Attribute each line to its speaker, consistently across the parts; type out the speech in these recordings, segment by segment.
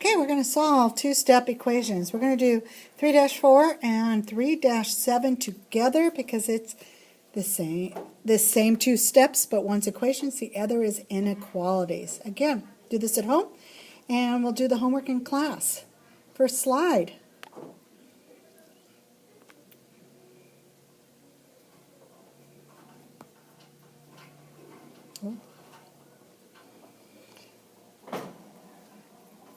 Speaker 1: Okay, we're going to solve two-step equations. We're going to do 3-4 and 3-7 together because it's the same two steps, but one's equations, the other is inequalities. Again, do this at home, and we'll do the homework in class. First slide.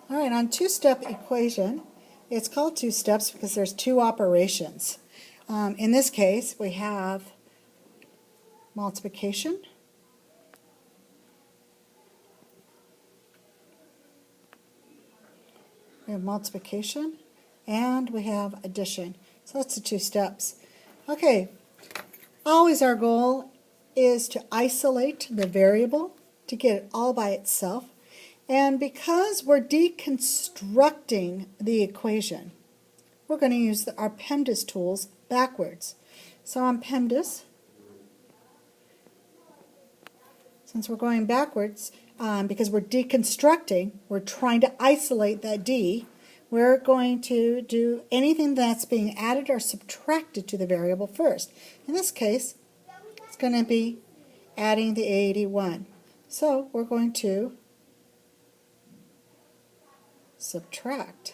Speaker 1: All right, on two-step equation, it's called two steps because there's two operations. In this case, we have multiplication, and we have addition. So that's the two steps. Okay, always our goal is to isolate the variable, to get it all by itself. And because we're deconstructing the equation, we're going to use our PEMDAS tools backwards. So on PEMDAS, since we're going backwards, because we're deconstructing, we're trying to isolate that D, we're going to do anything that's being added or subtracted to the variable first. In this case, it's going to be adding the 81. So we're going to subtract.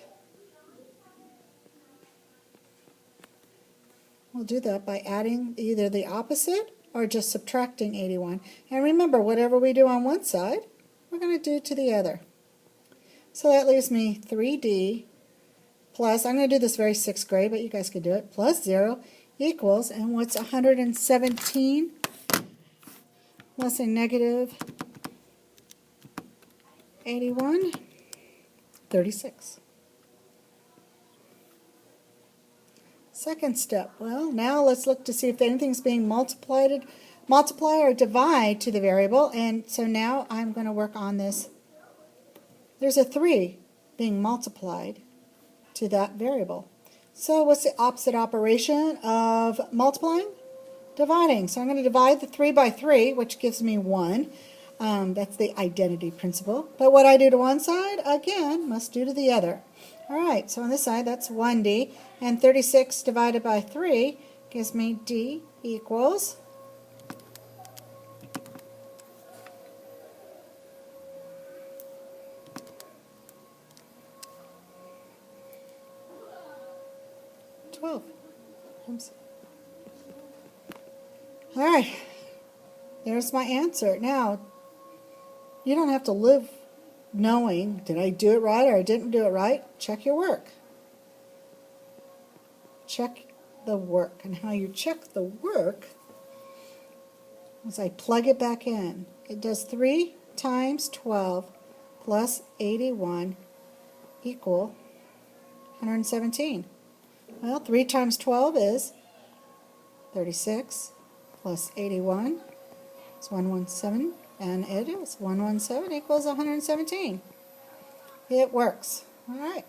Speaker 1: We'll do that by adding either the opposite or just subtracting 81. And remember, whatever we do on one side, we're going to do to the other. So that leaves me 3D plus, I'm going to do this very 6th grade, but you guys could do it, plus 0 equals, and what's 117 plus a negative 81? 36. Second step, well, now let's look to see if anything's being multiply or divide to the variable, and so now I'm going to work on this. There's a 3 being multiplied to that variable. So what's the opposite operation of multiplying? Dividing. So I'm going to divide the 3 by 3, which gives me 1. That's the identity principle. But what I do to one side, again, must do to the other. All right, so on this side, that's 1D. And 36 divided by 3 gives me D equals 12. Oops. All right, there's my answer. Now, you don't have to live knowing, did I do it right or I didn't do it right? Check your work. Check the work. And how you check the work is I plug it back in. It does 3 times 12 plus 81 equal 117. Well, 3 times 12 is 36 plus 81 is 117. And it is 117 equals 117. It works. All right.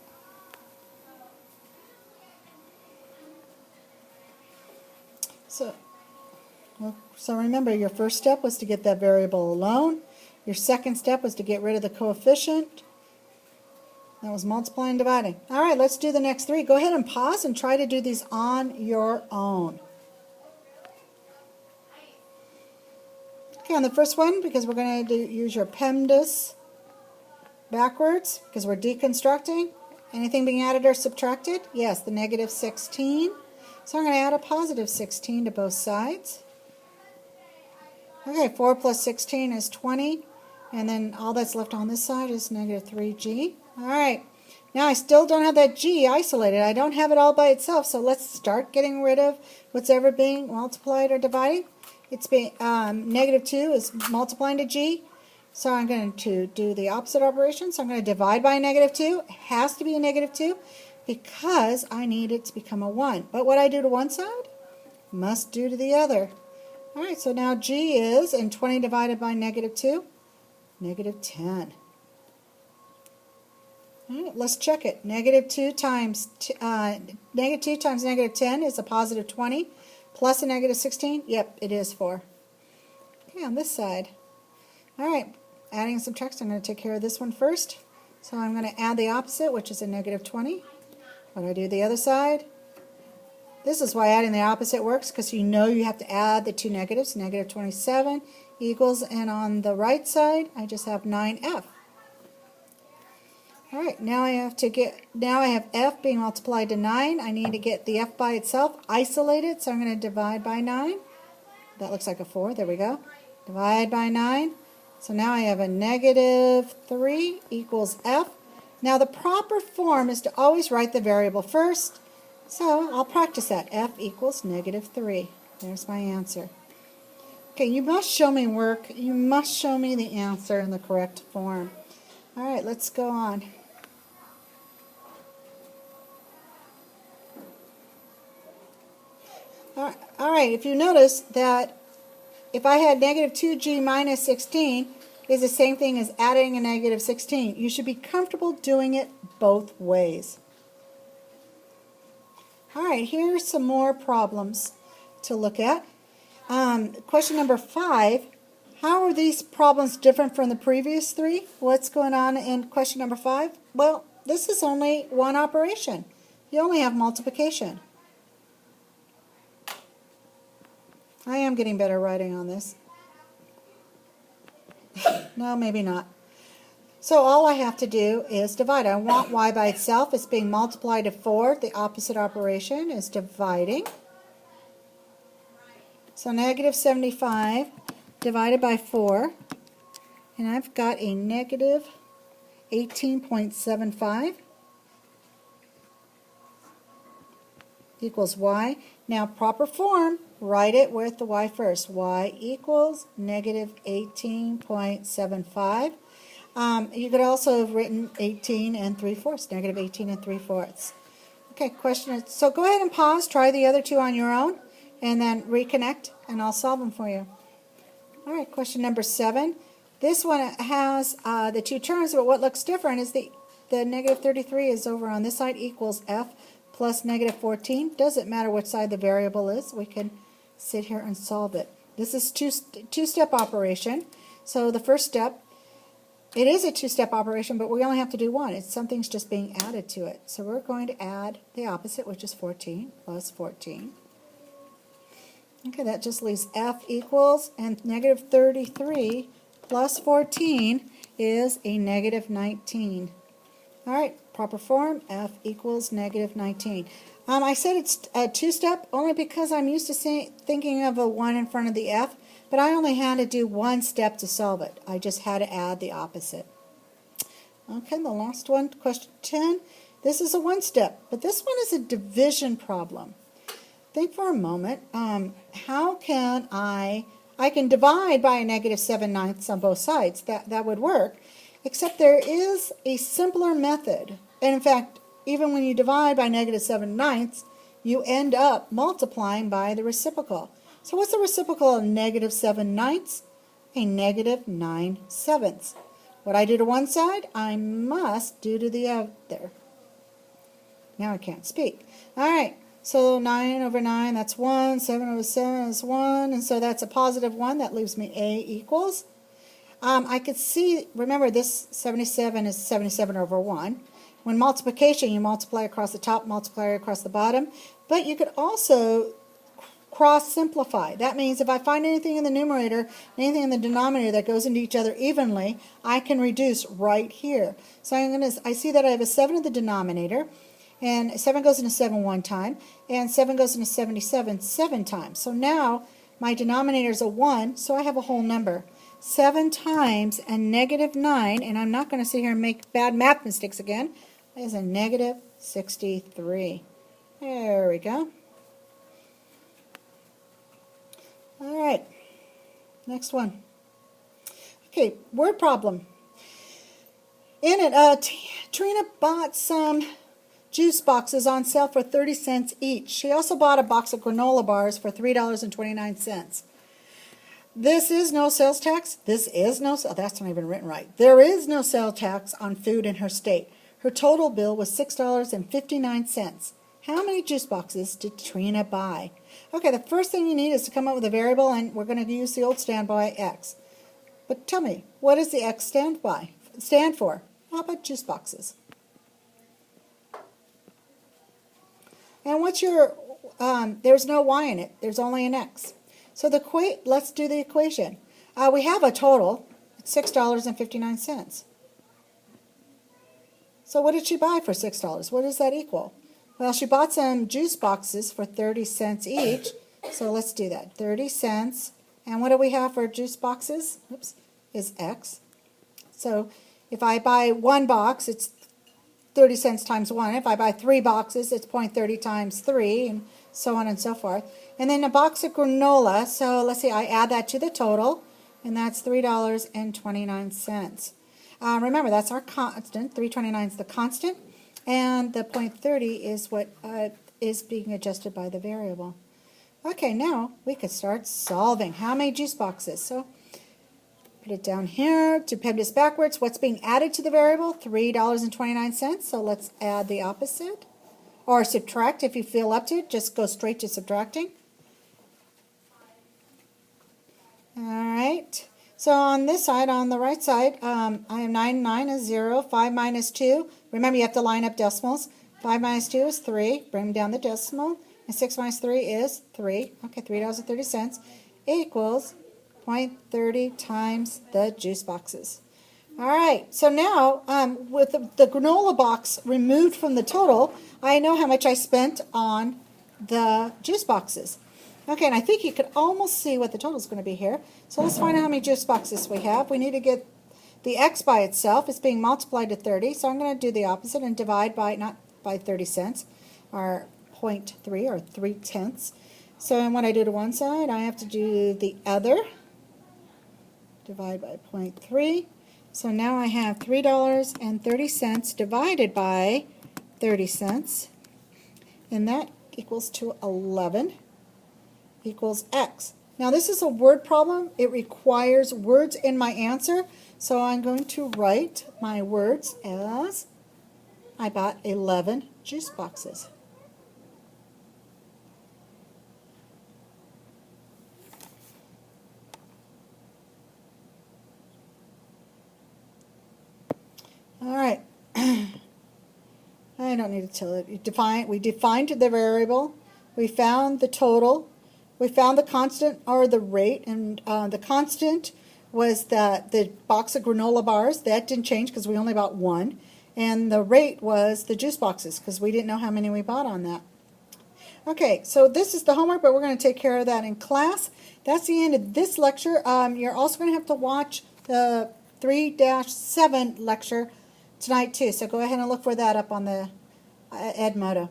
Speaker 1: So remember, your first step was to get that variable alone. Your second step was to get rid of the coefficient. That was multiplying and dividing. All right, let's do the next 3. Go ahead and pause and try to do these on your own. Okay, on the first one, because we're going to use your PEMDAS backwards, because we're deconstructing. Anything being added or subtracted? Yes, the negative 16. So I'm going to add a positive 16 to both sides. Okay, 4 plus 16 is 20. And then all that's left on this side is negative 3G. All right. Now I still don't have that G isolated. I don't have it all by itself. So let's start getting rid of what's ever being multiplied or dividing. It's being negative 2 is multiplying to G. So I'm going to do the opposite operation. So I'm going to divide by a negative 2. It has to be a negative 2 because I need it to become a 1. But what I do to one side must do to the other. All right, so now G is, and 20 divided by negative 2, negative 10. All right, let's check it. Negative 2 times negative 10 is a positive 20. Plus a negative 16? Yep, it is 4. Okay, on this side. All right, adding and subtracting, I'm going to take care of this one first. So I'm going to add the opposite, which is a negative 20. When I do the other side, this is why adding the opposite works, because you know you have to add the two negatives. Negative 27 equals, and on the right side, I just have 9f. All right, now I have f being multiplied to 9. I need to get the f by itself, isolate it, so I'm going to divide by 9. That looks like a 4. There we go. Divide by 9. So now I have a negative 3 equals f. Now the proper form is to always write the variable first. So I'll practice that. F equals negative 3. There's my answer. Okay, you must show me work. You must show me the answer in the correct form. All right, let's go on. All right, if you notice that if I had negative 2g minus 16 is the same thing as adding a negative 16, you should be comfortable doing it both ways. All right, here's some more problems to look at. Question number 5, how are these problems different from the previous 3? What's going on in question number 5? Well, this is only one operation. You only have multiplication. I am getting better writing on this. No, maybe not. So all I have to do is divide. I want y by itself. It's being multiplied to 4. The opposite operation is dividing. So negative 75 divided by 4. And I've got a negative 18.75 equals y. Now proper form, write it with the y first. Y equals negative 18.75. You could also have written 18 and 3/4, negative 18 and 3/4. Okay, question. So go ahead and pause, try the other two on your own, and then reconnect, and I'll solve them for you. All right, question number 7. This one has the two terms, but what looks different is the negative 33 is over on this side equals f plus negative 14. Doesn't matter which side the variable is. We can sit here and solve it. This is two-step operation. So the first step, it is a two-step operation, but we only have to do one. Something's just being added to it. So we're going to add the opposite, which is 14 plus 14. Okay, that just leaves f equals, and negative 33 plus 14 is a negative 19. All right, proper form, f equals negative 19. I said it's a two-step only because I'm used to thinking of a 1 in front of the f, but I only had to do one step to solve it. I just had to add the opposite. Okay, the last one, question 10. This is a one-step, but this one is a division problem. Think for a moment, how can I can divide by a negative 7/9 on both sides. That would work. Except there is a simpler method. And in fact, even when you divide by negative 7/9, you end up multiplying by the reciprocal. So what's the reciprocal of negative 7/9? A negative 9/7. What I do to one side, I must do to the other. Now I can't speak. All right, so 9 over 9, that's 1. 7 over 7 is 1. And so that's a positive 1. That leaves me a equals. I could see, remember this 77 is 77 over 1. When multiplication, you multiply across the top, multiply across the bottom. But you could also cross-simplify. That means if I find anything in the numerator, anything in the denominator that goes into each other evenly, I can reduce right here. So I see that I have a 7 in the denominator, and 7 goes into 7 one time, and 7 goes into 77 7 times. So now my denominator is a 1, so I have a whole number. 7 times a negative 9, and I'm not going to sit here and make bad math mistakes again, is a negative 63. There we go. All right, next one. Okay, word problem. In it, Trina bought some juice boxes on sale for 30 cents each. She also bought a box of granola bars for $3.29. This is no sales tax. This is no, that's not even written right. There is no sales tax on food in her state. Her total bill was $6.59. How many juice boxes did Trina buy? Okay, the first thing you need is to come up with a variable, and we're going to use the old standby x. But tell me, what does the x stand for? How about juice boxes? And what's your, there's no y in it. There's only an x. So let's do the equation. We have a total. It's $6.59. So what did she buy for $6? What does that equal? Well, she bought some juice boxes for 30 cents each. So let's do that. 30 cents. And what do we have for juice boxes? Oops, is x. So if I buy one box, it's 30 cents times 1. If I buy 3 boxes, it's 0.30 times 3, and so on and so forth. And then a box of granola, so let's see, I add that to the total, and that's $3.29. Remember, that's our constant. 3.29 is the constant, and the 0.30 is what is being adjusted by the variable. Okay, now we can start solving. How many juice boxes? So put it down here to PEMDAS backwards. What's being added to the variable? $3.29. So let's add the opposite. Or subtract if you feel up to it. Just go straight to subtracting. All right. So on this side, on the right side, I have 9 is 0. 5 minus 2. Remember, you have to line up decimals. 5 minus 2 is 3. Bring down the decimal. And 6 minus 3 is 3. Okay, $3.30 equals 0.30 times the juice boxes. All right, so now with the granola box removed from the total, I know how much I spent on the juice boxes. Okay, and I think you could almost see what the total is going to be here. So let's find out how many juice boxes we have. We need to get the x by itself. It's being multiplied to 30, so I'm going to do the opposite and divide by, not by 30 cents, or 0.3 or 3/10. So when I do to one side, I have to do the other. Divide by 0.3. So now I have $3.30 divided by 30 cents. And that equals to 11 equals x. Now this is a word problem. It requires words in my answer. So I'm going to write my words as I bought 11 juice boxes. All right. I don't need to tell it. We defined the variable. We found the total. We found the constant or the rate, and the constant was the box of granola bars. That didn't change because we only bought one. And the rate was the juice boxes because we didn't know how many we bought on that. Okay, so this is the homework, but we're going to take care of that in class. That's the end of this lecture. You're also going to have to watch the 3-7 lecture tonight too, so go ahead and look for that up on the Edmodo.